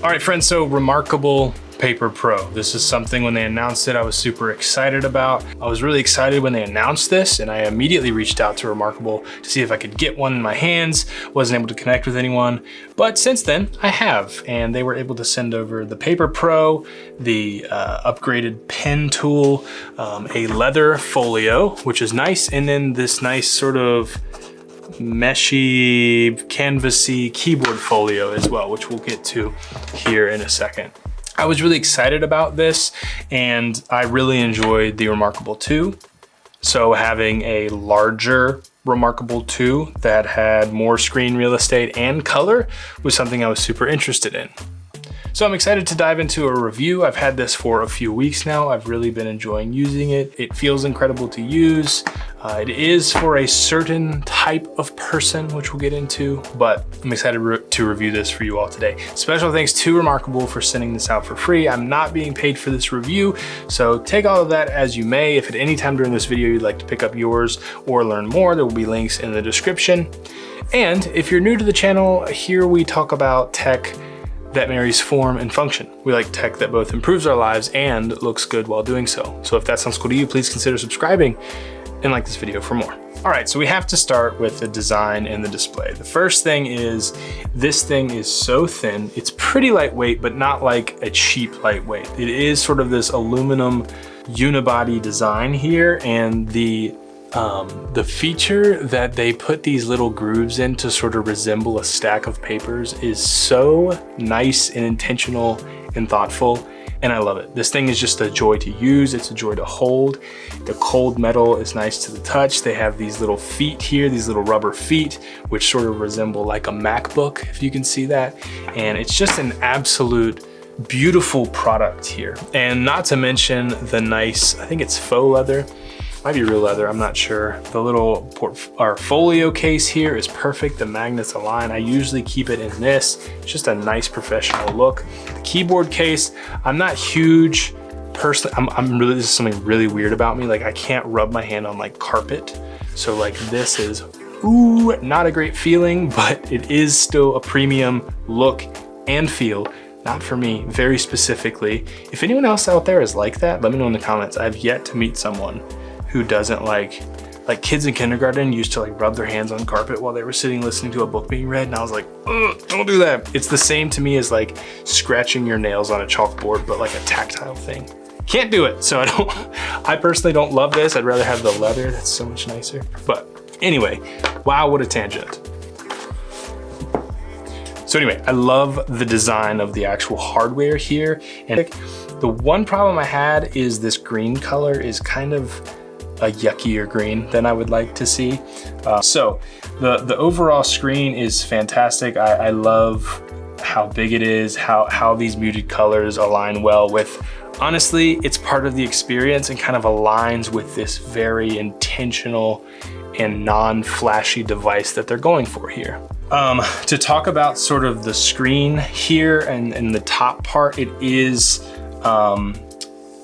All right, friends, so reMarkable Paper Pro. This is something when they announced it, I was super excited about. I was really excited when they announced this, and I immediately reached out to reMarkable to see if I could get one in my hands. Wasn't able to connect with anyone, but since then I have, and they were able to send over the Paper Pro, the upgraded pen tool, a leather folio, which is nice, and then this nice sort of meshy, canvasy keyboard folio as well, which we'll get to here in a second. I was really excited about this, and I really enjoyed the reMarkable 2. So having a larger reMarkable 2 that had more screen real estate and color was something I was super interested in. So I'm excited to dive into a review. I've had this for a few weeks now. I've really been enjoying using it. It feels incredible to use. It is for a certain type of person, which we'll get into, but I'm excited to review this for you all today. Special thanks to reMarkable for sending this out for free. I'm not being paid for this review, so take all of that as you may. If at any time during this video you'd like to pick up yours or learn more, there will be links in the description. And if you're new to the channel, here we talk about tech that marries form and function. We like tech that both improves our lives and looks good while doing so. So if that sounds cool to you, please consider subscribing and like this video for more. All right, so we have to start with the design and the display. The first thing is, this thing is so thin. It's pretty lightweight, but not like a cheap lightweight. It is sort of this aluminum unibody design here, and the feature that they put these little grooves in to sort of resemble a stack of papers is so nice and intentional and thoughtful, and I love it. This thing is just a joy to use. It's a joy to hold. The cold metal is nice to the touch. They have these little feet here, these little rubber feet, which sort of resemble like a MacBook, if you can see that. And it's just an absolute beautiful product here. And not to mention the nice, I think it's faux leather. Might be real leather, I'm not sure. The little folio case here is perfect. The magnets align. I usually keep it in this. It's just a nice professional look. The keyboard case, I'm not huge personally. I'm really, this is something really weird about me. Like, I can't rub my hand on like carpet. So like this is, ooh, not a great feeling, but it is still a premium look and feel. Not for me, very specifically. If anyone else out there is like that, let me know in the comments. I've yet to meet someone who doesn't like kids in kindergarten used to like rub their hands on carpet while they were sitting listening to a book being read, and I was like, don't do that. It's the same to me as like scratching your nails on a chalkboard, but like a tactile thing. Can't do it, so I personally don't love this. I'd rather have the leather, that's so much nicer. But anyway, wow, what a tangent. So anyway, I love the design of the actual hardware here. And the one problem I had is this green color is kind of a yuckier green than I would like to see. So the overall screen is fantastic. I love how big it is, how these muted colors align well with, honestly, it's part of the experience and kind of aligns with this very intentional and non-flashy device that they're going for here. To talk about sort of the screen here and the top part, it is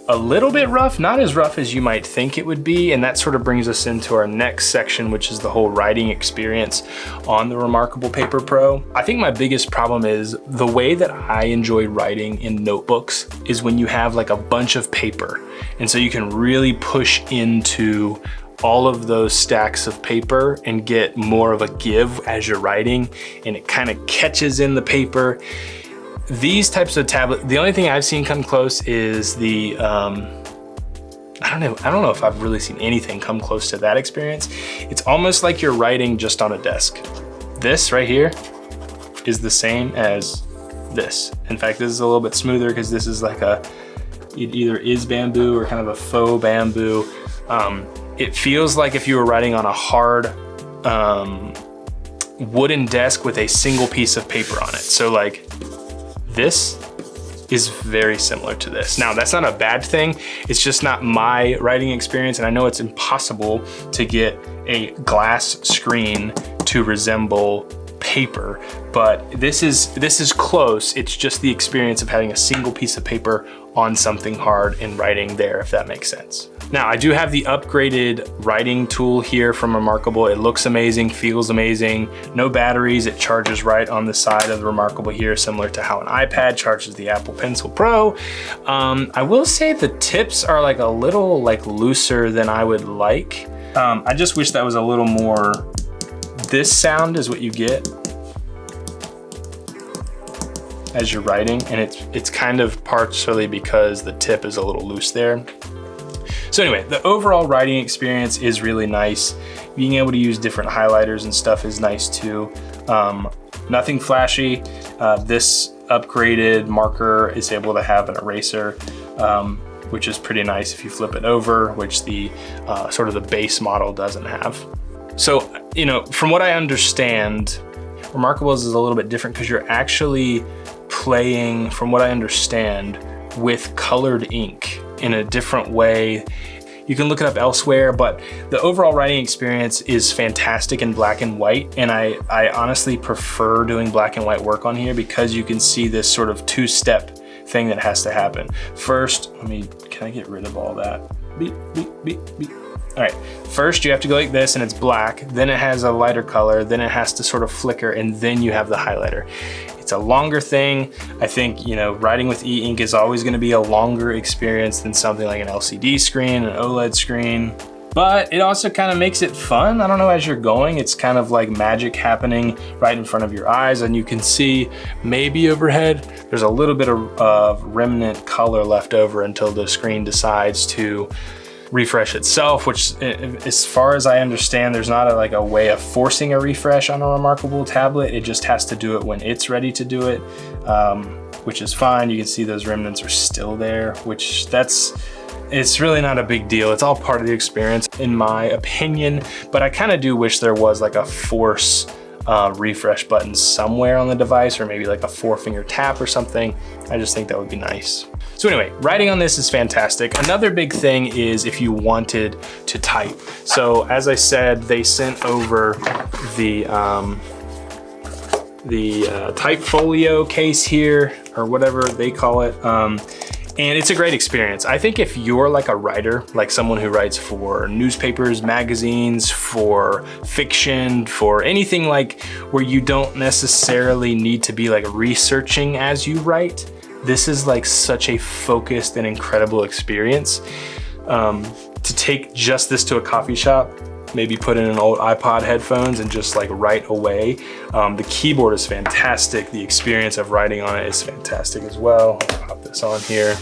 a little bit rough, not as rough as you might think it would be, and that sort of brings us into our next section, which is the whole writing experience on the reMarkable Paper Pro. I think my biggest problem is the way that I enjoy writing in notebooks is when you have like a bunch of paper, and so you can really push into all of those stacks of paper and get more of a give as you're writing, and it kind of catches in the paper. These types of tablet, the only thing I've seen come close is the, I don't know if I've really seen anything come close to that experience. It's almost like you're writing just on a desk. This right here is the same as this. In fact, this is a little bit smoother because this is like it either is bamboo or kind of a faux bamboo. It feels like if you were writing on a hard wooden desk with a single piece of paper on it. So like, this is very similar to this. Now, that's not a bad thing. It's just not my writing experience, and I know it's impossible to get a glass screen to resemble paper, but this is close. It's just the experience of having a single piece of paper on something hard and writing there, if that makes sense. Now, I do have the upgraded writing tool here from reMarkable. It looks amazing, feels amazing. No batteries, it charges right on the side of the reMarkable here, similar to how an iPad charges the Apple Pencil Pro. I will say the tips are like a little like looser than I would like. I just wish that was a little more. This sound is what you get as you're writing, and it's kind of partially because the tip is a little loose there. So anyway, the overall writing experience is really nice. Being able to use different highlighters and stuff is nice too. Nothing flashy. This upgraded marker is able to have an eraser, which is pretty nice if you flip it over, which the sort of the base model doesn't have. So, you know, from what I understand, reMarkable is a little bit different because you're actually playing, from what I understand, with colored ink in a different way. You can look it up elsewhere, but the overall writing experience is fantastic in black and white. And I honestly prefer doing black and white work on here because you can see this sort of two-step thing that has to happen. First, can I get rid of all that? Beep, beep, beep, beep. All right, first you have to go like this and it's black, then it has a lighter color, then it has to sort of flicker, and then you have the highlighter. It's a longer thing. I think, you know, writing with e-ink is always gonna be a longer experience than something like an LCD screen, an OLED screen, but it also kind of makes it fun. I don't know, as you're going, it's kind of like magic happening right in front of your eyes, and you can see maybe overhead, there's a little bit of remnant color left over until the screen decides to refresh itself, which, as far as I understand, there's not a way of forcing a refresh on a reMarkable tablet. It just has to do it when it's ready to do it, which is fine. You can see those remnants are still there, which it's really not a big deal. It's all part of the experience, in my opinion, but I kind of do wish there was like a force refresh button somewhere on the device, or maybe like a 4-finger tap or something. I just think that would be nice. So anyway, writing on this is fantastic. Another big thing is if you wanted to type. So as I said, they sent over the type folio case here, or whatever they call it. And it's a great experience. I think if you're like a writer, like someone who writes for newspapers, magazines, for fiction, for anything like where you don't necessarily need to be like researching as you write, this is like such a focused and incredible experience. To take just this to a coffee shop, maybe put in an old iPod headphones and just like write away. The keyboard is fantastic. The experience of writing on it is fantastic as well. I'll pop this on here.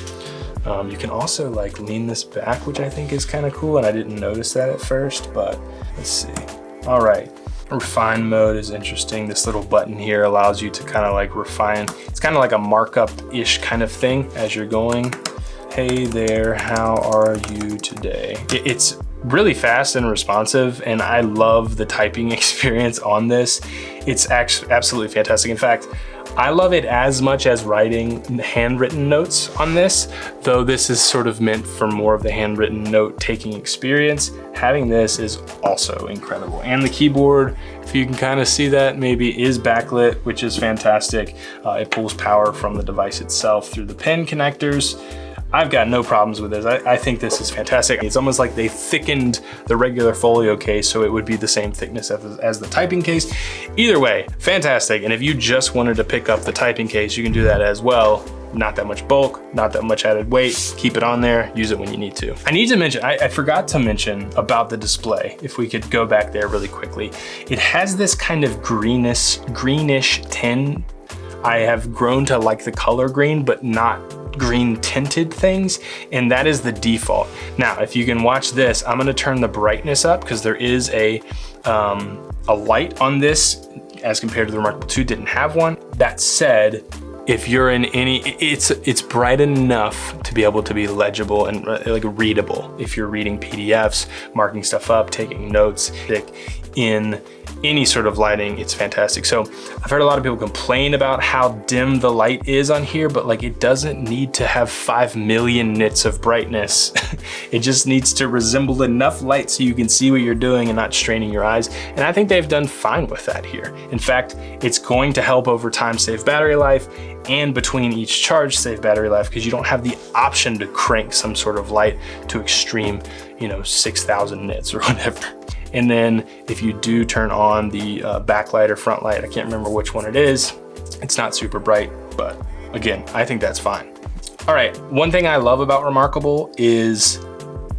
You can also like lean this back, which I think is kind of cool, and I didn't notice that at first, but let's see. All right. Refine mode is interesting. This little button here allows you to kind of like refine. It's kind of like a markup-ish kind of thing as you're going. Hey there, how are you today? It's really fast and responsive, and I love the typing experience on this. It's absolutely fantastic. In fact, I love it as much as writing handwritten notes on this, though this is sort of meant for more of the handwritten note-taking experience. Having this is also incredible. And the keyboard, if you can kind of see that, maybe is backlit, which is fantastic. It pulls power from the device itself through the pen connectors. I've got no problems with this. I think this is fantastic. It's almost like they thickened the regular folio case so it would be the same thickness as the typing case. Either way, fantastic. And if you just wanted to pick up the typing case, you can do that as well. Not that much bulk, not that much added weight. Keep it on there, use it when you need to. I need to mention, I forgot to mention about the display, if we could go back there really quickly. It has this kind of greenish tint. I have grown to like the color green, but not green tinted things, and that is the default. Now, if you can watch this, I'm gonna turn the brightness up because there is a light on this as compared to the reMarkable 2 didn't have one. That said, if you're in any, it's bright enough to be able to be legible and like readable. If you're reading PDFs, marking stuff up, taking notes, in any sort of lighting, it's fantastic. So I've heard a lot of people complain about how dim the light is on here, but like it doesn't need to have 5 million nits of brightness. It just needs to resemble enough light so you can see what you're doing and not straining your eyes. And I think they've done fine with that here. In fact, it's going to help over time save battery life, and between each charge save battery life, because you don't have the option to crank some sort of light to extreme, 6,000 nits or whatever. And then if you do turn on the backlight or front light, I can't remember which one it is, it's not super bright, but again, I think that's fine. All right, one thing I love about reMarkable is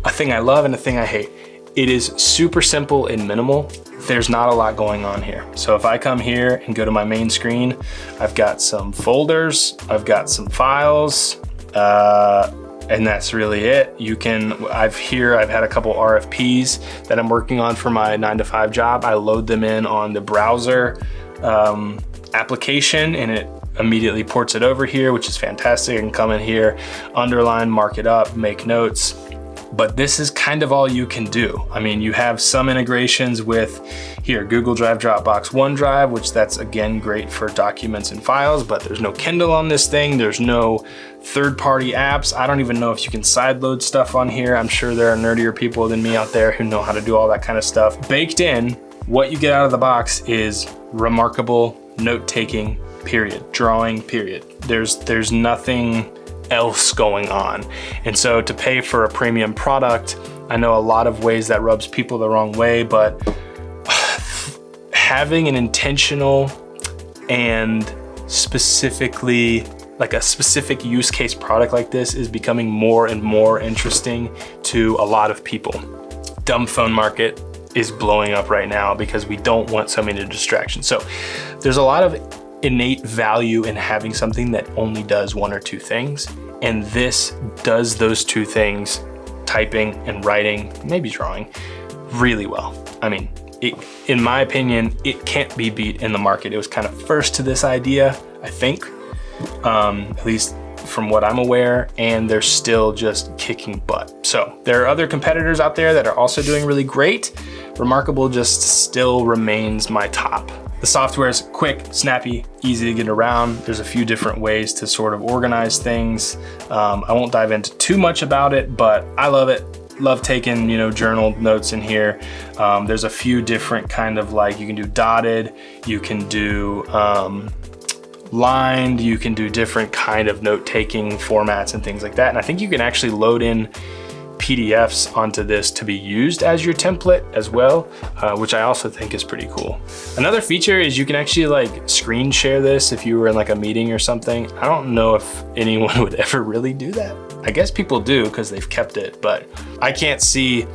a thing I love and a thing I hate. It is super simple and minimal. There's not a lot going on here. So if I come here and go to my main screen, I've got some folders, I've got some files, and that's really it. I've had a couple RFPs that I'm working on for my 9-to-5 job. I load them in on the browser application, and it immediately ports it over here, which is fantastic. I can come in here, underline, mark it up, make notes. But this is kind of all you can do. I mean, you have some integrations with here, Google Drive, Dropbox, OneDrive, which that's again great for documents and files, but there's no Kindle on this thing. There's no third-party apps. I don't even know if you can sideload stuff on here. I'm sure there are nerdier people than me out there who know how to do all that kind of stuff. Baked in, what you get out of the box is reMarkable note-taking, period, drawing, period. There's nothing else going on. And so to pay for a premium product, I know a lot of ways that rubs people the wrong way, but having an intentional and specifically like a specific use case product like this is becoming more and more interesting to a lot of people. Dumb phone market is blowing up right now because we don't want so many distractions. So there's a lot of innate value in having something that only does one or two things. And this does those two things, typing and writing, maybe drawing, really well. I mean, in my opinion, it can't be beat in the market. It was kind of first to this idea, I think, at least from what I'm aware, and they're still just kicking butt. So there are other competitors out there that are also doing really great. reMarkable just still remains my top. The software is quick, snappy, easy to get around. There's a few different ways to sort of organize things. I won't dive into too much about it, but I love it. Love taking, journal notes in here. There's a few different kind of you can do dotted, you can do lined, you can do different kind of note-taking formats and things like that. And I think you can actually load in PDFs onto this to be used as your template as well, which I also think is pretty cool. Another feature is you can actually screen share this if you were in a meeting or something. I don't know if anyone would ever really do that. I guess people do because they've kept it, but I can't see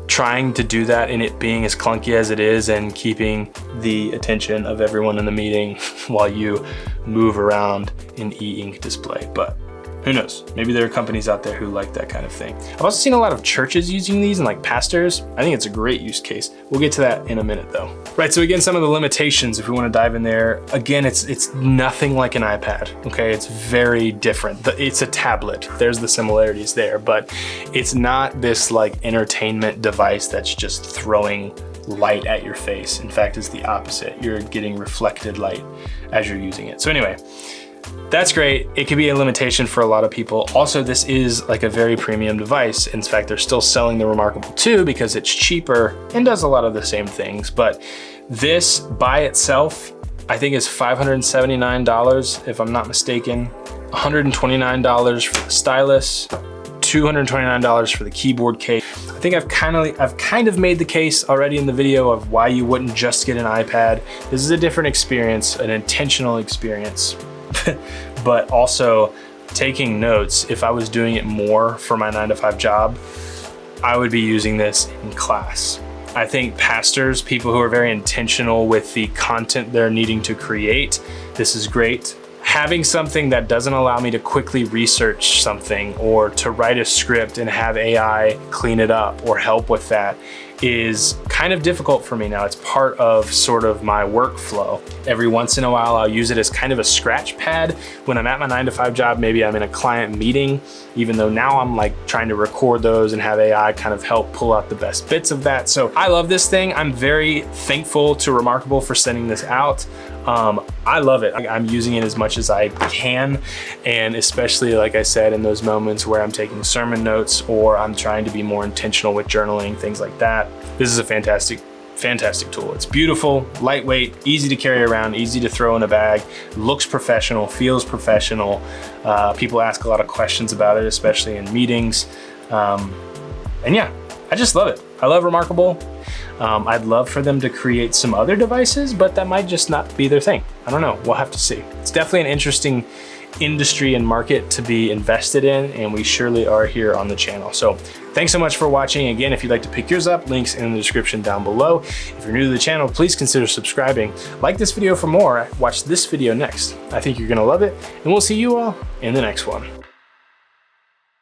trying to do that and it being as clunky as it is and keeping the attention of everyone in the meeting while you move around in e-ink display, but who knows? Maybe there are companies out there who like that kind of thing. I've also seen a lot of churches using these and pastors. I think it's a great use case. We'll get to that in a minute though. Right, so again, some of the limitations, if we want to dive in there, again, it's nothing like an iPad, okay? It's very different. It's a tablet. There's the similarities there, but it's not this entertainment device that's just throwing light at your face. In fact, it's the opposite. You're getting reflected light as you're using it. So anyway, that's great. It could be a limitation for a lot of people. Also, this is a very premium device. In fact, they're still selling the reMarkable 2 because it's cheaper and does a lot of the same things. But this by itself, I think is $579, if I'm not mistaken. $129 for the stylus, $229 for the keyboard case. I think I've kind of made the case already in the video of why you wouldn't just get an iPad. This is a different experience, an intentional experience. But also taking notes, if I was doing it more for my 9-to-5 job, I would be using this in class. I think pastors, people who are very intentional with the content they're needing to create, this is great. Having something that doesn't allow me to quickly research something or to write a script and have AI clean it up or help with that is kind of difficult for me now. It's part of sort of my workflow. Every once in a while, I'll use it as kind of a scratch pad when I'm at my 9-to-5 job. Maybe I'm in a client meeting, even though now I'm like trying to record those and have AI kind of help pull out the best bits of that. So I love this thing. I'm very thankful to reMarkable for sending this out. I love it. I'm using it as much as I can. And especially, like I said, in those moments where I'm taking sermon notes or I'm trying to be more intentional with journaling, things like that. This is a fantastic tool. It's beautiful, lightweight, easy to carry around, easy to throw in a bag, looks professional, feels professional. People ask a lot of questions about it, especially in meetings. And yeah, I just love it. I love reMarkable. I'd love for them to create some other devices, but that might just not be their thing. I don't know, we'll have to see. It's definitely an interesting industry and market to be invested in, and we surely are here on the channel. So thanks so much for watching. Again, if you'd like to pick yours up, links in the description down below. If you're new to the channel, please consider subscribing. Like this video for more. Watch this video next. I think you're gonna love it, and we'll see you all in the next one.